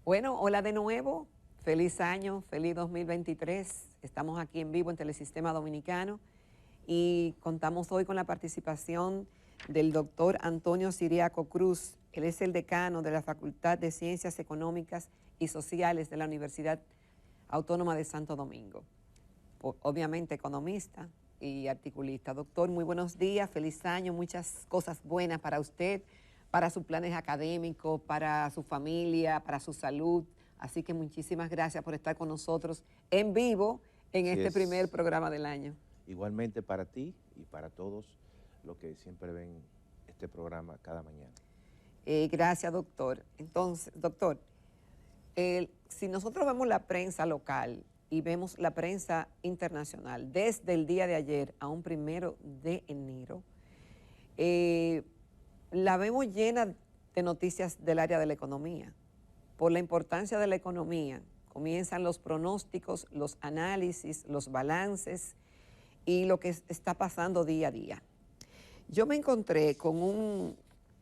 Bueno, hola de nuevo, feliz año, feliz 2023. Estamos aquí en vivo en Telesistema Dominicano y contamos hoy con la participación del doctor Antonio Siriaco Cruz. Él es el decano de la Facultad de Ciencias Económicas y Sociales de la Universidad Autónoma de Santo Domingo. Obviamente economista y articulista. Doctor, muy buenos días, feliz año, muchas cosas buenas para usted, para sus planes académicos, para su familia, para su salud. Así que muchísimas gracias por estar con nosotros en vivo en Así este primer es. programa del año. Igualmente para ti y para todos los que siempre ven este programa cada mañana. Gracias, doctor. Entonces, doctor, si nosotros vemos la prensa local y vemos la prensa internacional desde el día de ayer a un 1 de enero, la vemos llena de noticias del área de la economía. Por la importancia de la economía, comienzan los pronósticos, los análisis, los balances y lo que está pasando día a día. Yo me encontré con un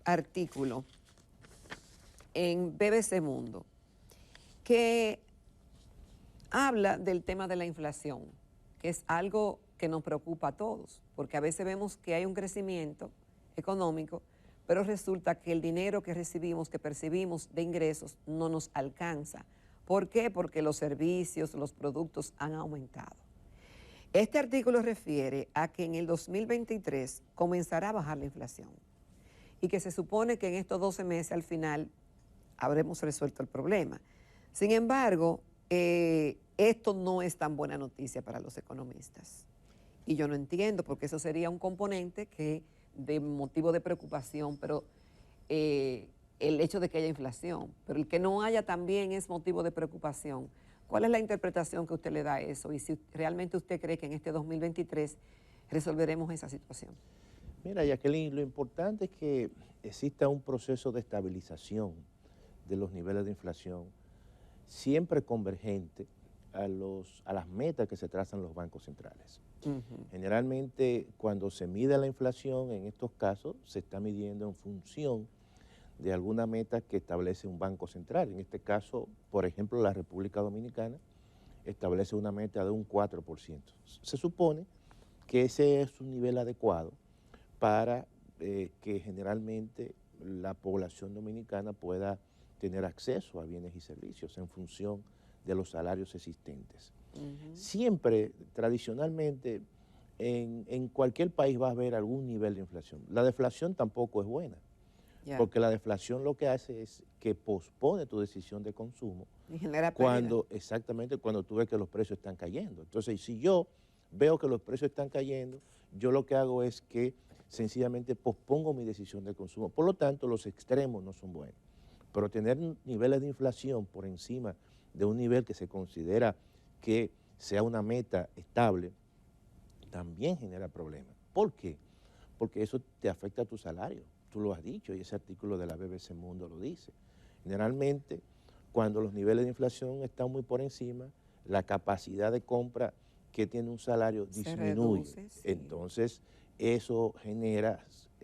artículo en BBC Mundo que habla del tema de la inflación, que es algo que nos preocupa a todos, porque a veces vemos que hay un crecimiento económico, pero resulta que el dinero que recibimos, que percibimos de ingresos, no nos alcanza. ¿Por qué? Porque los servicios, los productos han aumentado. Este artículo refiere a que en el 2023 comenzará a bajar la inflación y que se supone que en estos 12 meses al final habremos resuelto el problema. Sin embargo, esto no es tan buena noticia para los economistas. Y yo no entiendo, porque eso sería un componente que de motivo de preocupación, pero el hecho de que haya inflación, pero el que no haya también es motivo de preocupación. ¿Cuál es la interpretación que usted le da a eso? Y si realmente usted cree que en este 2023 resolveremos esa situación. Mira, Jacqueline, lo importante es que exista un proceso de estabilización de los niveles de inflación, siempre convergente a las metas que se trazan los bancos centrales. Generalmente, cuando se mide la inflación, en estos casos, se está midiendo en función de alguna meta que establece un banco central. En este caso, por ejemplo, la República Dominicana establece una meta de un 4%. Se supone que ese es un nivel adecuado para que generalmente la población dominicana pueda tener acceso a bienes y servicios en función de los salarios existentes. Siempre, tradicionalmente, en cualquier país va a haber algún nivel de inflación. La deflación tampoco es buena, porque la deflación lo que hace es que pospone tu decisión de consumo Y genera exactamente cuando tú ves que los precios están cayendo. Entonces, si yo veo que los precios están cayendo, yo lo que hago es que sencillamente pospongo mi decisión de consumo. Por lo tanto, los extremos no son buenos. Pero tener niveles de inflación por encima de un nivel que se considera que sea una meta estable, también genera problemas. ¿Por qué? Porque eso te afecta a tu salario. Tú lo has dicho y ese artículo de la BBC Mundo lo dice. Generalmente, cuando los niveles de inflación están muy por encima, la capacidad de compra que tiene un salario disminuye. reduce, sí. Entonces, eso genera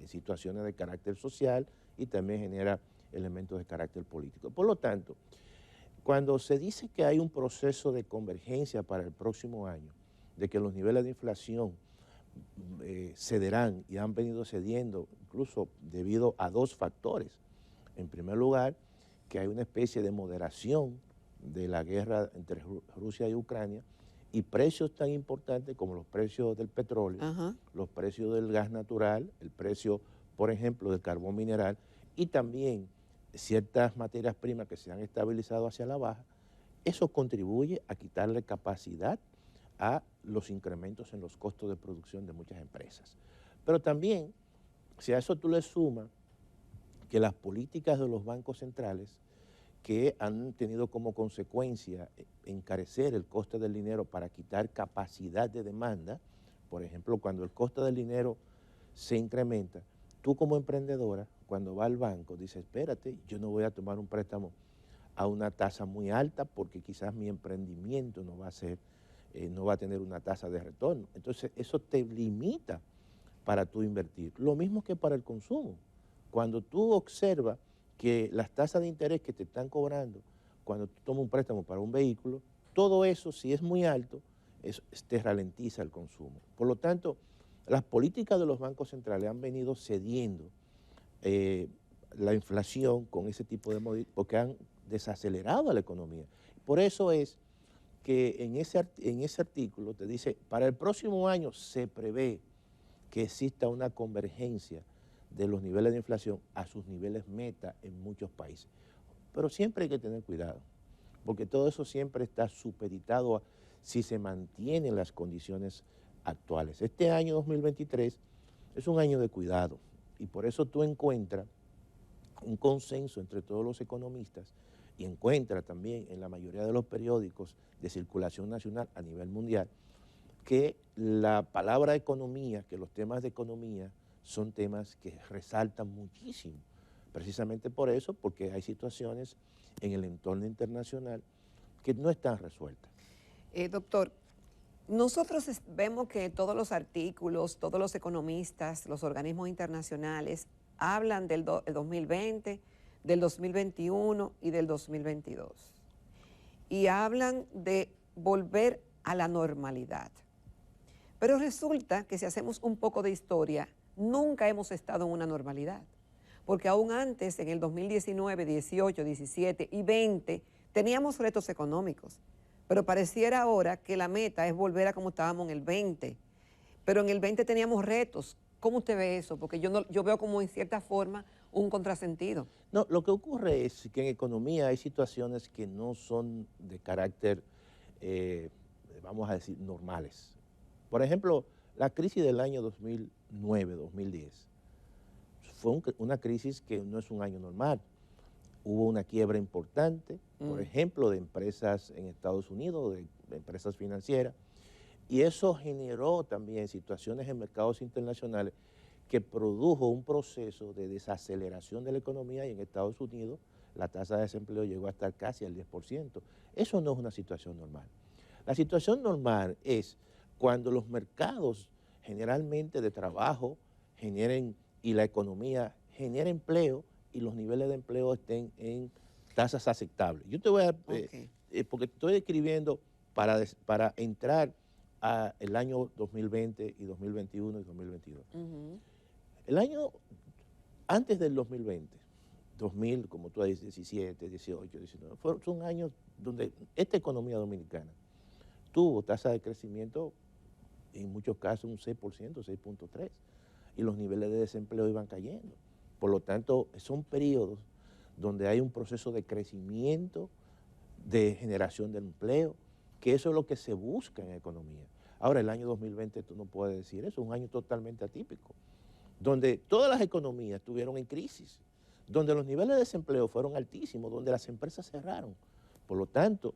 situaciones de carácter social y también genera elementos de carácter político. Por lo tanto, cuando se dice que hay un proceso de convergencia para el próximo año, de que los niveles de inflación cederán y han venido cediendo incluso debido a dos factores. En primer lugar, que hay una especie de moderación de la guerra entre Rusia y Ucrania y precios tan importantes como los precios del petróleo, los precios del gas natural, el precio, por ejemplo, del carbón mineral y también ciertas materias primas que se han estabilizado hacia la baja. Eso contribuye a quitarle capacidad a los incrementos en los costos de producción de muchas empresas. Pero también, si a eso tú le sumas que las políticas de los bancos centrales que han tenido como consecuencia encarecer el coste del dinero para quitar capacidad de demanda, por ejemplo, cuando el coste del dinero se incrementa, tú como emprendedora, cuando vas al banco, dices, espérate, yo no voy a tomar un préstamo a una tasa muy alta porque quizás mi emprendimiento no va a ser no va a tener una tasa de retorno. Entonces, eso te limita para tú invertir. Lo mismo que para el consumo. Cuando tú observas que las tasas de interés que te están cobrando cuando tú tomas un préstamo para un vehículo, todo eso, si es muy alto, te ralentiza el consumo. Por lo tanto, las políticas de los bancos centrales han venido cediendo la inflación con ese tipo de medidas, porque han desacelerado a la economía. Por eso es que en ese artículo te dice, para el próximo año se prevé que exista una convergencia de los niveles de inflación a sus niveles meta en muchos países. Pero siempre hay que tener cuidado, porque todo eso siempre está supeditado a si se mantienen las condiciones actuales. Este año 2023 es un año de cuidado y por eso tú encuentras un consenso entre todos los economistas y encuentras también en la mayoría de los periódicos de circulación nacional a nivel mundial que la palabra economía, que los temas de economía son temas que resaltan muchísimo. Precisamente por eso, porque hay situaciones en el entorno internacional que no están resueltas. Doctor, nosotros vemos que todos los artículos, todos los economistas, los organismos internacionales hablan del 2020, del 2021 y del 2022. Y hablan de volver a la normalidad. Pero resulta que si hacemos un poco de historia, nunca hemos estado en una normalidad. Porque aún antes, en el 2019, 18, 17 y 20, teníamos retos económicos. Pero pareciera ahora que la meta es volver a como estábamos en el 20. Pero en el 20 teníamos retos. ¿Cómo usted ve eso? Porque yo veo como en cierta forma un contrasentido. No, lo que ocurre es que en economía hay situaciones que no son de carácter, vamos a decir, normales. Por ejemplo, la crisis del año 2009-2010 fue una crisis que no es un año normal. Hubo una quiebra importante, por ejemplo, de empresas en Estados Unidos, de empresas financieras, y eso generó también situaciones en mercados internacionales que produjo un proceso de desaceleración de la economía y en Estados Unidos la tasa de desempleo llegó a estar casi al 10%. Eso no es una situación normal. La situación normal es cuando los mercados generalmente de trabajo generen y la economía genera empleo y los niveles de empleo estén en tasas aceptables. Yo te voy a, porque estoy escribiendo para entrar al año 2020 y 2021 y 2022. El año antes del 2020, 2000, como tú dices, 17, 18, 19, son años donde esta economía dominicana tuvo tasa de crecimiento, en muchos casos un 6%, 6.3%, y los niveles de desempleo iban cayendo. Por lo tanto, son periodos donde hay un proceso de crecimiento, de generación de empleo, que eso es lo que se busca en economía. Ahora, el año 2020 tú no puedes decir eso, es un año totalmente atípico, donde todas las economías estuvieron en crisis, donde los niveles de desempleo fueron altísimos, donde las empresas cerraron. Por lo tanto,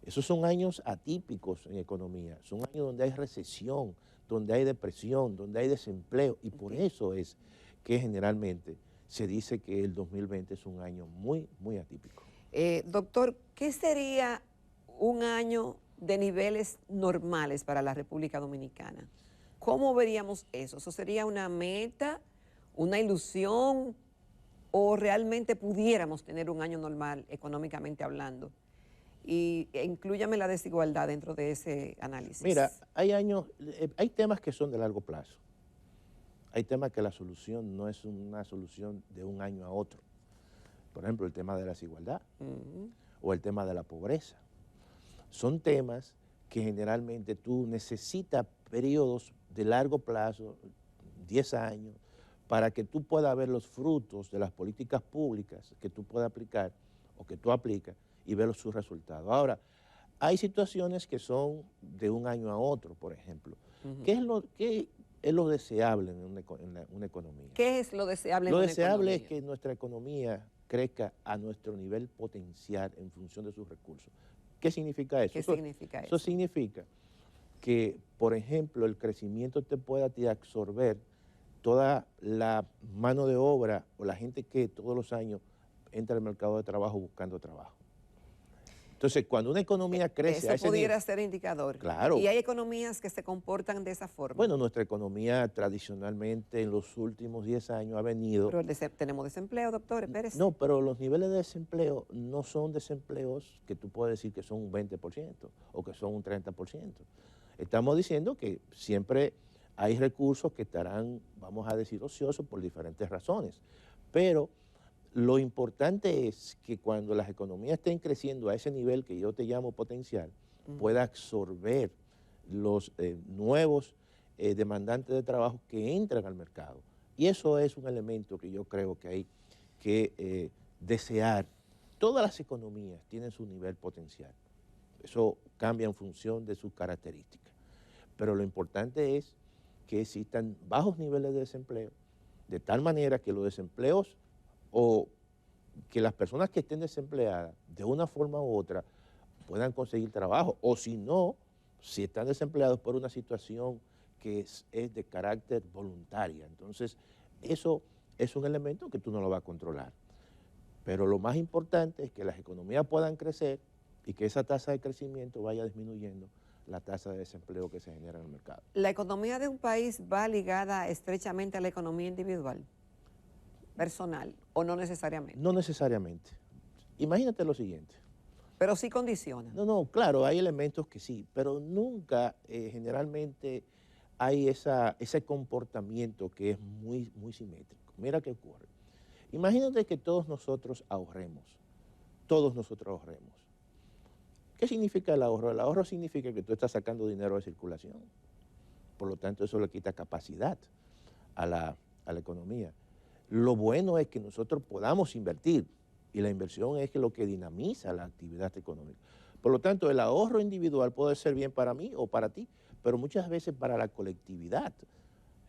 esos son años atípicos en economía, son años donde hay recesión, donde hay depresión, donde hay desempleo, y por eso es que generalmente se dice que el 2020 es un año muy, muy atípico. Doctor, ¿qué sería un año de niveles normales para la República Dominicana? ¿Cómo veríamos eso? ¿Eso sería una meta, una ilusión, o realmente pudiéramos tener un año normal económicamente hablando? Y inclúyame la desigualdad dentro de ese análisis. Mira, hay temas que son de largo plazo. Hay temas que la solución no es una solución de un año a otro. Por ejemplo, el tema de la desigualdad o el tema de la pobreza. Son temas que generalmente tú necesitas periodos de largo plazo, 10 años, para que tú puedas ver los frutos de las políticas públicas que tú puedas aplicar o que tú aplicas y ver sus resultados. Ahora, hay situaciones que son de un año a otro, por ejemplo. ¿Qué es lo deseable en una economía? ¿Qué es lo deseable en una economía? Lo deseable es que nuestra economía crezca a nuestro nivel potencial en función de sus recursos. ¿Qué significa eso? ¿Qué significa eso? Eso significa que, por ejemplo, el crecimiento te pueda absorber toda la mano de obra o la gente que todos los años entra al mercado de trabajo buscando trabajo. Entonces, cuando una economía crece a Eso ese nivel, pudiera ser indicador. claro. Y hay economías que se comportan de esa forma. Bueno, nuestra economía tradicionalmente en los últimos 10 años ha venido. Pero tenemos desempleo, doctor, espérese. No, pero los niveles de desempleo no son desempleos que tú puedes decir que son un 20% o que son un 30%. Estamos diciendo que siempre hay recursos que estarán, vamos a decir, ociosos por diferentes razones. Pero lo importante es que cuando las economías estén creciendo a ese nivel que yo te llamo potencial, pueda absorber los nuevos demandantes de trabajo que entran al mercado. Y eso es un elemento que yo creo que hay que desear. Todas las economías tienen su nivel potencial. Eso cambia en función de sus características. Pero lo importante es que existan bajos niveles de desempleo, de tal manera que los desempleos o que las personas que estén desempleadas de una forma u otra puedan conseguir trabajo, o si no, si están desempleados por una situación que es de carácter voluntaria. Entonces, eso es un elemento que tú no lo vas a controlar. Pero lo más importante es que las economías puedan crecer y que esa tasa de crecimiento vaya disminuyendo la tasa de desempleo que se genera en el mercado. ¿La economía de un país va ligada estrechamente a la economía individual, personal, o no necesariamente? No necesariamente. Imagínate lo siguiente. Pero sí condiciona. No, claro, hay elementos que sí, pero nunca generalmente hay ese comportamiento que es muy, muy simétrico. Mira qué ocurre. Imagínate que todos nosotros ahorremos. ¿Qué significa el ahorro? El ahorro significa que tú estás sacando dinero de circulación. Por lo tanto, eso le quita capacidad a la economía. Lo bueno es que nosotros podamos invertir, y la inversión es lo que dinamiza la actividad económica. Por lo tanto, el ahorro individual puede ser bien para mí o para ti, pero muchas veces para la colectividad.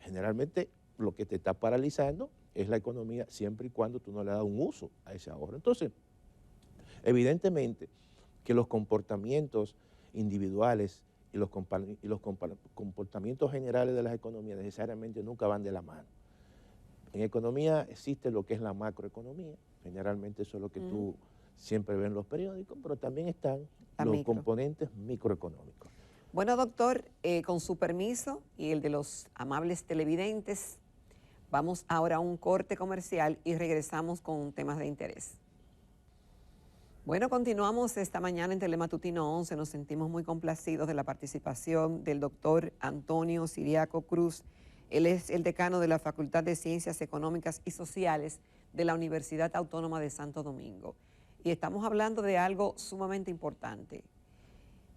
Generalmente lo que te está paralizando es la economía siempre y cuando tú no le das un uso a ese ahorro. Entonces, evidentemente que los comportamientos individuales y los comportamientos generales de las economías necesariamente nunca van de la mano. En economía existe lo que es la macroeconomía, generalmente eso es lo que tú siempre ves en los periódicos, pero también están los componentes microeconómicos. Bueno, doctor, con su permiso y el de los amables televidentes, vamos ahora a un corte comercial y regresamos con temas de interés. Bueno, continuamos esta mañana en Telematutino 11. Nos sentimos muy complacidos de la participación del doctor Antonio Siriaco Cruz. Él es el decano de la Facultad de Ciencias Económicas y Sociales de la Universidad Autónoma de Santo Domingo. Y estamos hablando de algo sumamente importante,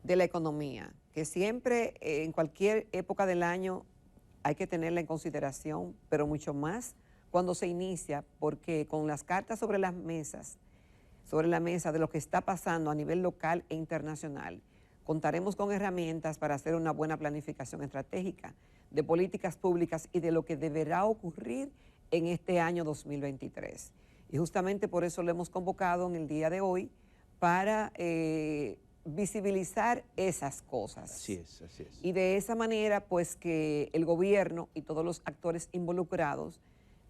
de la economía, que siempre, en cualquier época del año, hay que tenerla en consideración, pero mucho más cuando se inicia, porque con las cartas sobre las mesas, sobre la mesa de lo que está pasando a nivel local e internacional, contaremos con herramientas para hacer una buena planificación estratégica de políticas públicas y de lo que deberá ocurrir en este año 2023. Y justamente por eso lo hemos convocado en el día de hoy para visibilizar esas cosas. Así es, así es. Y de esa manera, pues que el gobierno y todos los actores involucrados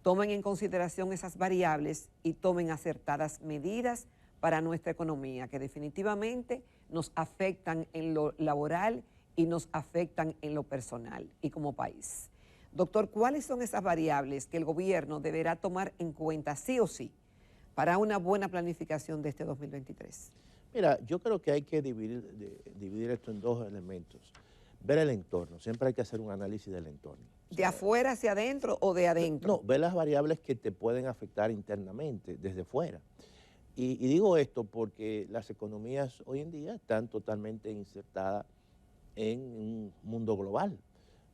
tomen en consideración esas variables y tomen acertadas medidas para nuestra economía, que definitivamente nos afectan en lo laboral y nos afectan en lo personal y como país. Doctor, ¿cuáles son esas variables que el gobierno deberá tomar en cuenta sí o sí para una buena planificación de este 2023? Mira, yo creo que hay que dividir esto en dos elementos. Ver el entorno, siempre hay que hacer un análisis del entorno. ¿De afuera hacia adentro o de adentro? No, ver las variables que te pueden afectar internamente, desde fuera. Y digo esto porque las economías hoy en día están totalmente insertadas en un mundo global.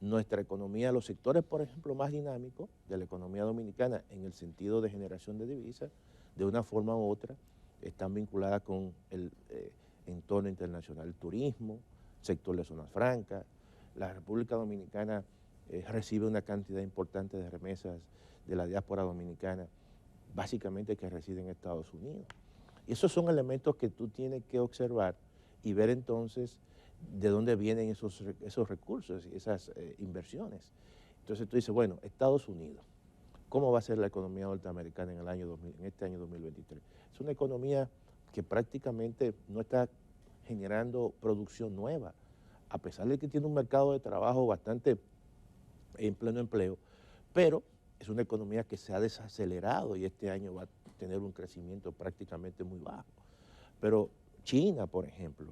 Nuestra economía, los sectores, por ejemplo, más dinámicos de la economía dominicana en el sentido de generación de divisas, de una forma u otra, están vinculadas con el entorno internacional, el turismo, sector de zonas francas. La República Dominicana recibe una cantidad importante de remesas de la diáspora dominicana, básicamente que reside en Estados Unidos. Y esos son elementos que tú tienes que observar y ver entonces de dónde vienen esos recursos y esas inversiones. Entonces tú dices, bueno, Estados Unidos, ¿cómo va a ser la economía norteamericana en este año 2023? Es una economía que prácticamente no está generando producción nueva, a pesar de que tiene un mercado de trabajo bastante en pleno empleo, pero es una economía que se ha desacelerado y este año va a tener un crecimiento prácticamente muy bajo. Pero China, por ejemplo,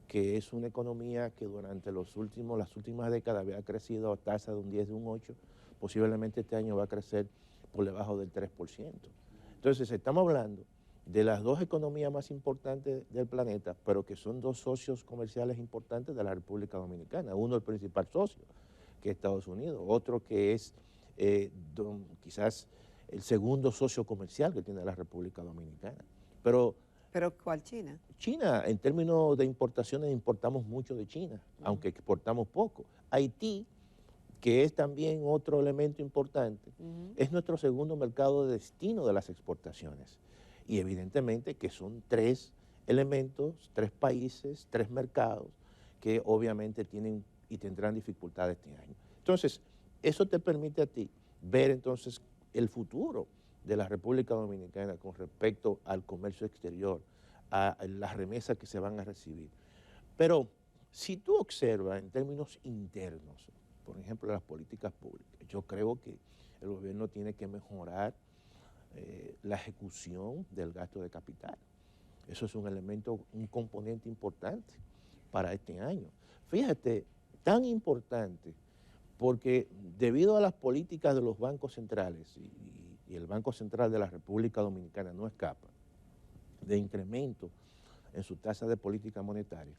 que es una economía que durante las últimas décadas había crecido a tasa de un 10, de un 8, posiblemente este año va a crecer por debajo del 3%. Entonces, estamos hablando de las dos economías más importantes del planeta, pero que son dos socios comerciales importantes de la República Dominicana. Uno, el principal socio, que es Estados Unidos, otro que es quizás el segundo socio comercial que tiene la República Dominicana. Pero ¿cuál China? China, en términos de importaciones, importamos mucho de China, aunque exportamos poco. Haití, que es también otro elemento importante, es nuestro segundo mercado de destino de las exportaciones. Y evidentemente que son tres elementos, tres países, tres mercados que obviamente tienen y tendrán dificultades este año. Entonces, eso te permite a ti ver entonces el futuro de la República Dominicana con respecto al comercio exterior, a las remesas que se van a recibir. Pero si tú observas en términos internos, por ejemplo, las políticas públicas, yo creo que el gobierno tiene que mejorar la ejecución del gasto de capital. Eso es un elemento, un componente importante para este año. Fíjate, tan importante, porque debido a las políticas de los bancos centrales, y el Banco Central de la República Dominicana no escapa de incremento en su tasa de política monetaria,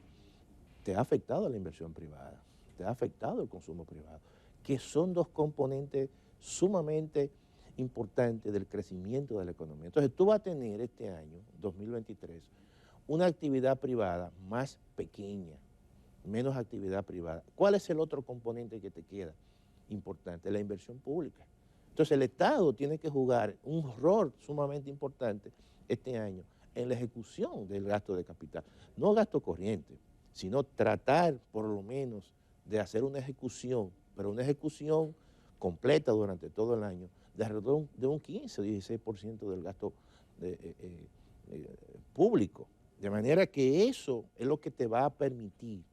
te ha afectado la inversión privada, te ha afectado el consumo privado, que son dos componentes sumamente importantes del crecimiento de la economía. Entonces tú vas a tener este año, 2023, una actividad privada más pequeña, menos actividad privada. ¿Cuál es el otro componente que te queda importante? La inversión pública. Entonces el Estado tiene que jugar un rol sumamente importante este año en la ejecución del gasto de capital. No gasto corriente, sino tratar por lo menos de hacer una ejecución, pero una ejecución completa durante todo el año, de alrededor de un 15 o 16% del gasto público. De manera que eso es lo que te va a permitir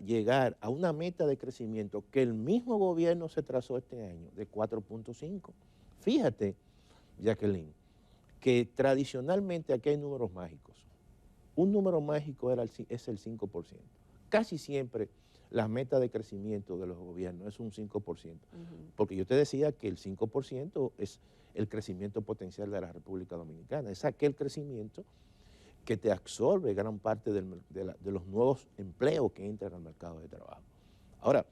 llegar a una meta de crecimiento que el mismo gobierno se trazó este año, de 4.5. Fíjate, Jacqueline, que tradicionalmente aquí hay números mágicos. Un número mágico es el 5%. Casi siempre las metas de crecimiento de los gobiernos es un 5%. Porque yo te decía que el 5% es el crecimiento potencial de la República Dominicana. Es aquel crecimiento que te absorbe gran parte de los nuevos empleos que entran al mercado de trabajo. Ahora,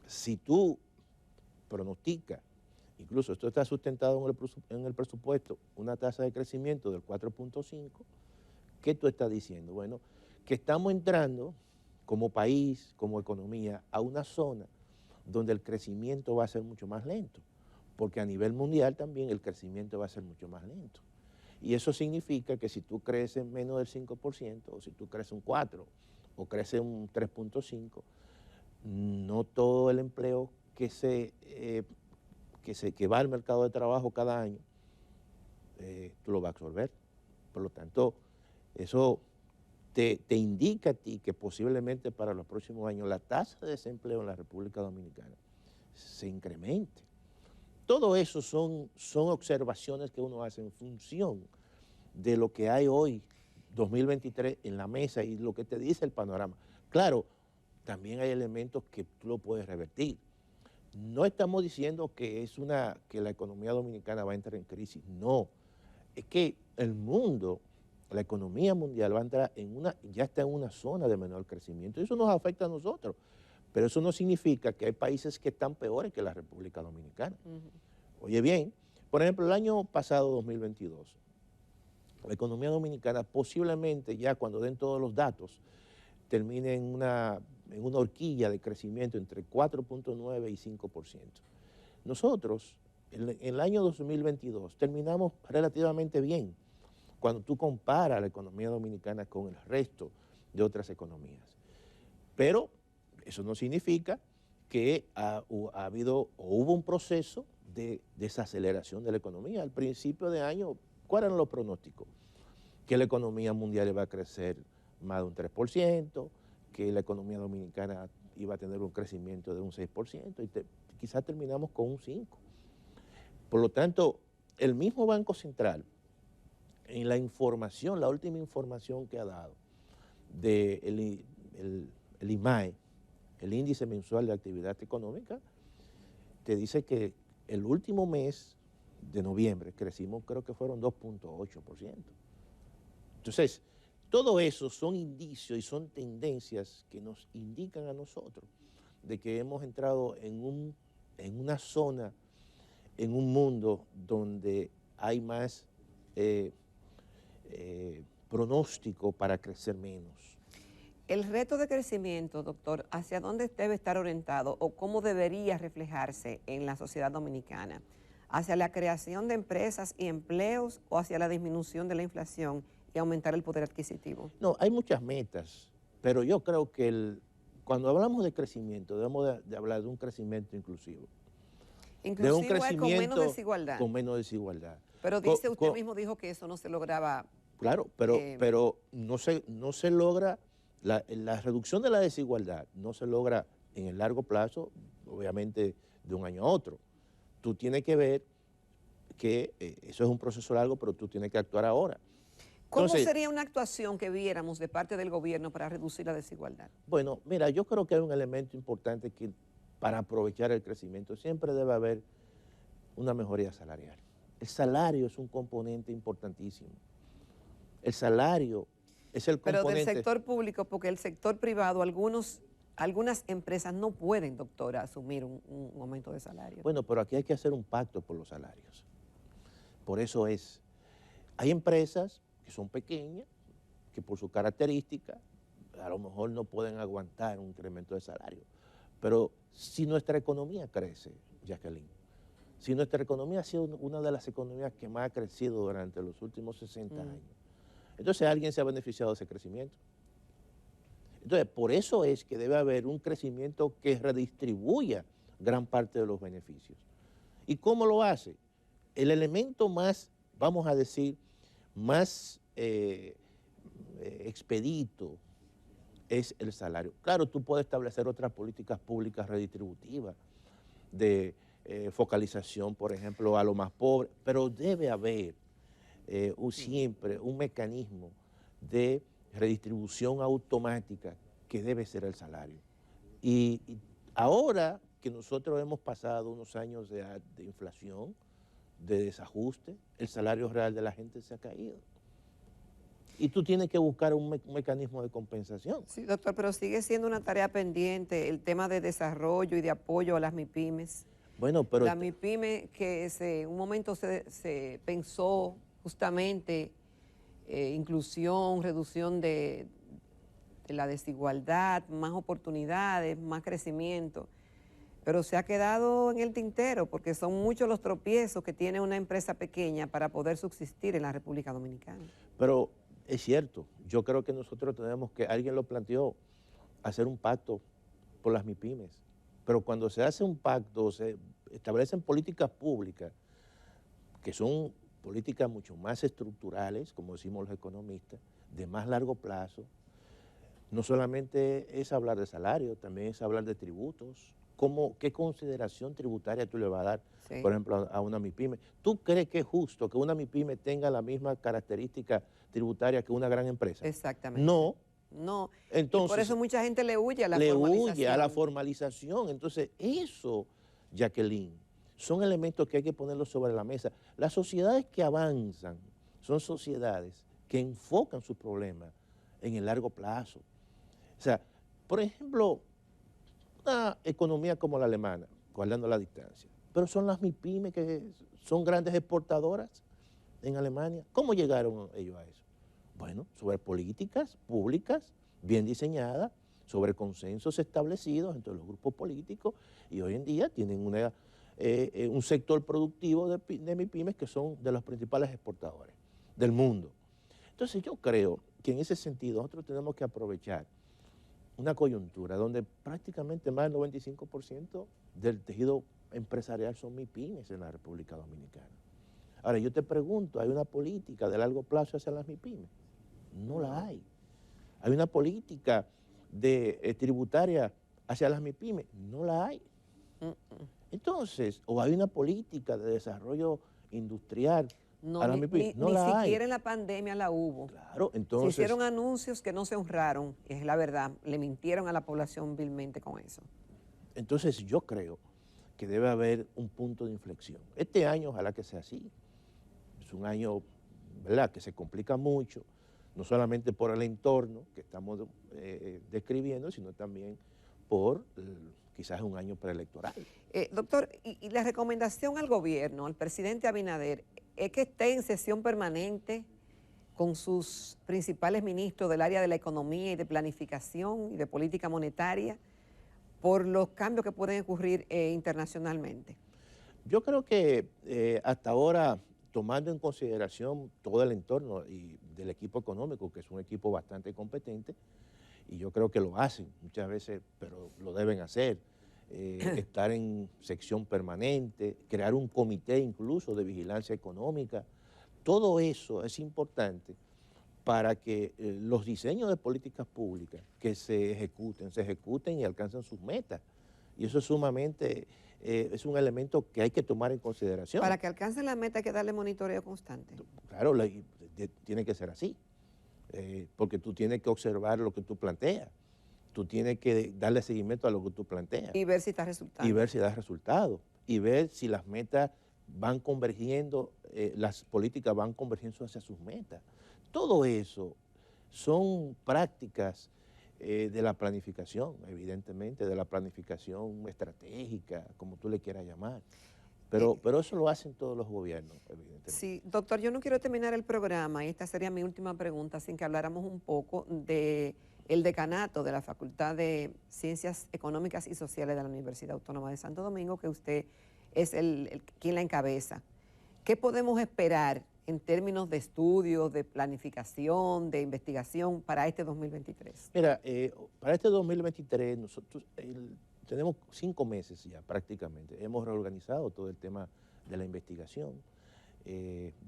si tú pronosticas, incluso esto está sustentado en el presupuesto, una tasa de crecimiento del 4.5, ¿qué tú estás diciendo? Bueno, que estamos entrando como país, como economía, a una zona donde el crecimiento va a ser mucho más lento, porque a nivel mundial también el crecimiento va a ser mucho más lento. Y eso significa que si tú creces menos del 5%, o si tú creces un 4%, o creces un 3.5%, no todo el empleo que va al mercado de trabajo cada año, tú lo vas a absorber. Por lo tanto, eso te indica a ti que posiblemente para los próximos años la tasa de desempleo en la República Dominicana se incremente. Todo eso son observaciones que uno hace en función de lo que hay hoy, 2023, en la mesa y lo que te dice el panorama. Claro, también hay elementos que tú lo puedes revertir. No estamos diciendo que la economía dominicana va a entrar en crisis, no. Es que el mundo, la economía mundial va a entrar ya está en una zona de menor crecimiento. Eso nos afecta a nosotros, pero eso no significa que hay países que están peores que la República Dominicana. Oye bien, por ejemplo, el año pasado, 2022, la economía dominicana posiblemente ya cuando den todos los datos termine en una horquilla de crecimiento entre 4.9 y 5%. Nosotros, en el año 2022, terminamos relativamente bien cuando tú comparas la economía dominicana con el resto de otras economías. Pero eso no significa que hubo un proceso de desaceleración de la economía. Al principio de año, ¿cuáles eran los pronósticos? que la economía mundial iba a crecer más de un 3%, que la economía dominicana iba a tener un crecimiento de un 6%, y quizás terminamos con un 5%. Por lo tanto, el mismo Banco Central, en la información, la última información que ha dado del el IMAE, el Índice Mensual de Actividad Económica, te dice que el último mes de noviembre crecimos, creo que fueron 2.8%. Entonces, todo eso son indicios y son tendencias que nos indican a nosotros de que hemos entrado en una zona, en un mundo donde hay más pronóstico para crecer menos. El reto de crecimiento, doctor, ¿hacia dónde debe estar orientado o cómo debería reflejarse en la sociedad dominicana? ¿Hacia la creación de empresas y empleos o hacia la disminución de la inflación y aumentar el poder adquisitivo? No, hay muchas metas, pero yo creo que cuando hablamos de crecimiento, debemos de hablar de un crecimiento inclusivo. Inclusivo De un crecimiento con menos desigualdad. Con menos desigualdad. Pero dice usted mismo dijo que eso no se lograba. Claro, pero no se logra, la reducción de la desigualdad no se logra en el largo plazo, obviamente de un año a otro. Tú tienes que ver que eso es un proceso largo, pero tú tienes que actuar ahora. ¿Cómo sería una actuación que viéramos de parte del gobierno para reducir la desigualdad? Bueno, mira, yo creo que hay un elemento importante que para aprovechar el crecimiento siempre debe haber una mejoría salarial. El salario es un componente importantísimo. El salario es el componente... Pero del sector público, porque el sector privado, algunas empresas no pueden, doctora, asumir un aumento de salario. Bueno, pero aquí hay que hacer un pacto por los salarios. Por eso hay empresas que son pequeñas, que por su característica a lo mejor no pueden aguantar un incremento de salario. Pero si nuestra economía crece, Jacqueline, si nuestra economía ha sido una de las economías que más ha crecido durante los últimos 60 años, entonces alguien se ha beneficiado de ese crecimiento. Entonces, por eso es que debe haber un crecimiento que redistribuya gran parte de los beneficios. ¿Y cómo lo hace? El elemento más, vamos a decir, más expedito es el salario. Claro, tú puedes establecer otras políticas públicas redistributivas de focalización, por ejemplo, a los más pobres, pero debe haber siempre un mecanismo de redistribución automática que debe ser el salario. Y ahora que nosotros hemos pasado unos años de inflación, de desajuste, el salario real de la gente se ha caído. Y tú tienes que buscar un mecanismo de compensación. Sí, doctor, pero sigue siendo una tarea pendiente el tema de desarrollo y de apoyo a las MIPYMES. Bueno, pero... La MIPYME que en un momento se pensó justamente inclusión, reducción de la desigualdad, más oportunidades, más crecimiento, pero se ha quedado en el tintero porque son muchos los tropiezos que tiene una empresa pequeña para poder subsistir en la República Dominicana. Pero es cierto, yo creo que nosotros tenemos que, alguien lo planteó, hacer un pacto por las MIPYMES, pero cuando se hace un pacto, se establecen políticas públicas que son políticas mucho más estructurales, como decimos los economistas, de más largo plazo. No solamente es hablar de salario, también es hablar de tributos. ¿Qué consideración tributaria tú le vas a dar, sí, por ejemplo, a una MIPYME? ¿Tú crees que es justo que una MIPYME tenga la misma característica tributaria que una gran empresa? Exactamente. No. No. Entonces, y por eso mucha gente le huye a la formalización. Le huye a la formalización. Entonces, eso, Jacqueline, son elementos que hay que ponerlos sobre la mesa. Las sociedades que avanzan son sociedades que enfocan sus problemas en el largo plazo. O sea, por ejemplo, una economía como la alemana, guardando la distancia, pero son las MIPYMES que son grandes exportadoras en Alemania. ¿Cómo llegaron ellos a eso? Bueno, sobre políticas públicas bien diseñadas, sobre consensos establecidos entre los grupos políticos, y hoy en día tienen un sector productivo de MIPYMES que son de los principales exportadores del mundo. Entonces yo creo que en ese sentido nosotros tenemos que aprovechar una coyuntura donde prácticamente más del 95% del tejido empresarial son MIPYMES en la República Dominicana. Ahora, yo te pregunto, ¿hay una política de largo plazo hacia las MIPYMES? No la hay. ¿Hay una política tributaria hacia las MIPYMES? No la hay. Entonces, o hay una política de desarrollo industrial No, a las MIPYMEs, no ni la hay. siquiera en la pandemia la hubo. Claro, Se entonces, hicieron anuncios que no se honraron, y es la verdad, le mintieron a la población vilmente con eso. entonces yo creo que debe haber un punto de inflexión. Este año ojalá que sea así. Es un año, ¿verdad?, que se complica mucho, no solamente por el entorno que estamos describiendo, sino también por quizás un año preelectoral. Doctor, y la recomendación al gobierno, al presidente Abinader, es que esté en sesión permanente con sus principales ministros del área de la economía y de planificación y de política monetaria por los cambios que pueden ocurrir internacionalmente. Yo creo que hasta ahora, tomando en consideración todo el entorno y del equipo económico, que es un equipo bastante competente, y yo creo que lo hacen muchas veces, pero lo deben hacer, estar en sección permanente, crear un comité incluso de vigilancia económica, todo eso es importante para que los diseños de políticas públicas que se ejecuten y alcancen sus metas. Y eso es sumamente, es un elemento que hay que tomar en consideración. Para que alcancen la meta hay que darle monitoreo constante. Claro, tiene que ser así, porque tú tienes que observar lo que tú planteas, tú tienes que darle seguimiento a lo que tú planteas. Y ver si está resultando. Y ver si da resultados, y ver si las metas van convergiendo, las políticas van convergiendo hacia sus metas. Todo eso son prácticas de la planificación, evidentemente, de la planificación estratégica, como tú le quieras llamar. Pero eso lo hacen todos los gobiernos, evidentemente. Sí, doctor, yo no quiero terminar el programa, y esta sería mi última pregunta, sin que habláramos un poco de el decanato de la Facultad de Ciencias Económicas y Sociales de la Universidad Autónoma de Santo Domingo, que usted es quien la encabeza. ¿Qué podemos esperar en términos de estudios, de planificación, de investigación para este 2023? Mira, para este 2023 nosotros tenemos 5 meses ya prácticamente. Hemos reorganizado todo el tema de la investigación.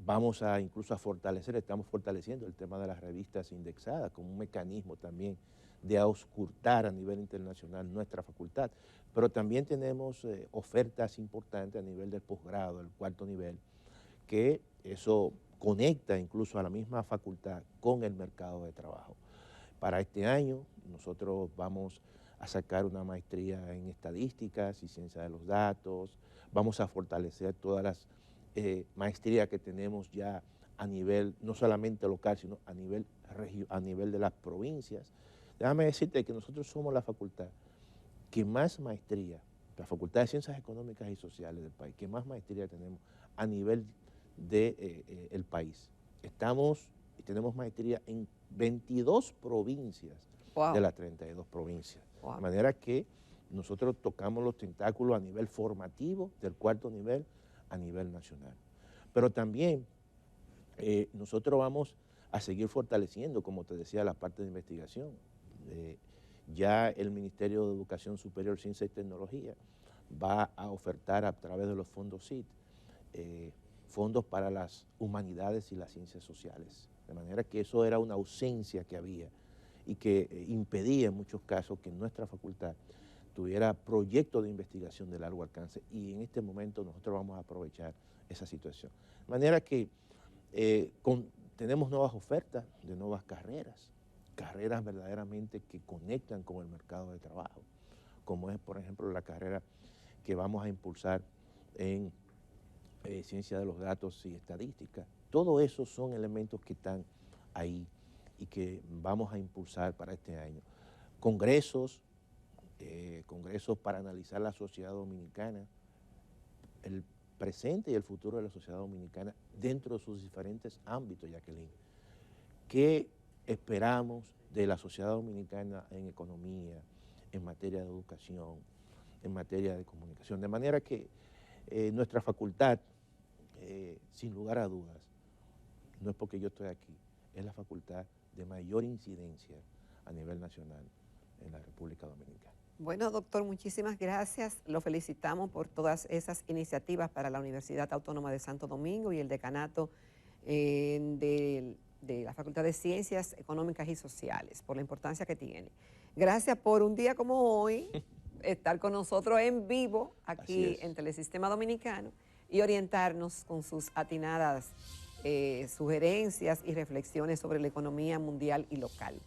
Vamos a incluso a fortalecer, estamos fortaleciendo el tema de las revistas indexadas como un mecanismo también de auscultar a nivel internacional nuestra facultad. Pero también tenemos ofertas importantes a nivel del posgrado, el 4º nivel, que eso conecta incluso a la misma facultad con el mercado de trabajo. Para este año nosotros vamos a sacar una maestría en estadísticas y ciencia de los datos, vamos a fortalecer todas las maestrías que tenemos ya a nivel no solamente local, sino a nivel de las provincias. Déjame decirte que nosotros somos la facultad que más maestría, la Facultad de Ciencias Económicas y Sociales del país, que más maestría tenemos a nivel del país. Tenemos maestría en 22 provincias de las 32 provincias. De manera que nosotros tocamos los tentáculos a nivel formativo del 4º nivel a nivel nacional. Pero también nosotros vamos a seguir fortaleciendo, como te decía, la parte de investigación. Ya el Ministerio de Educación Superior, Ciencia y Tecnología va a ofertar a través de los fondos CIT fondos para las humanidades y las ciencias sociales. De manera que eso era una ausencia que había y que impedía en muchos casos que nuestra facultad tuviera proyectos de investigación de largo alcance, y en este momento nosotros vamos a aprovechar esa situación. De manera que tenemos nuevas ofertas de nuevas carreras verdaderamente que conectan con el mercado de trabajo, como es, por ejemplo, la carrera que vamos a impulsar en ciencia de los datos y estadística. Todo eso son elementos que están ahí y que vamos a impulsar para este año. Congresos para analizar la sociedad dominicana, el presente y el futuro de la sociedad dominicana dentro de sus diferentes ámbitos, Jacqueline. ¿Qué esperamos de la sociedad dominicana en economía, en materia de educación, en materia de comunicación? De manera que nuestra facultad, sin lugar a dudas, no es porque yo estoy aquí, es la facultad de mayor incidencia a nivel nacional en la República Dominicana. Bueno, doctor, muchísimas gracias. Lo felicitamos por todas esas iniciativas para la Universidad Autónoma de Santo Domingo y el decanato de la Facultad de Ciencias Económicas y Sociales, por la importancia que tiene. Gracias por un día como hoy, estar con nosotros en vivo aquí en Telesistema Dominicano y orientarnos con sus atinadas sugerencias y reflexiones sobre la economía mundial y local.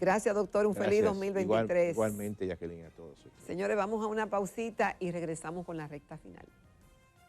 Gracias, doctor. Un feliz 2023. Igualmente, Jacqueline, a todos ustedes. Señores, vamos a una pausita y regresamos con la recta final.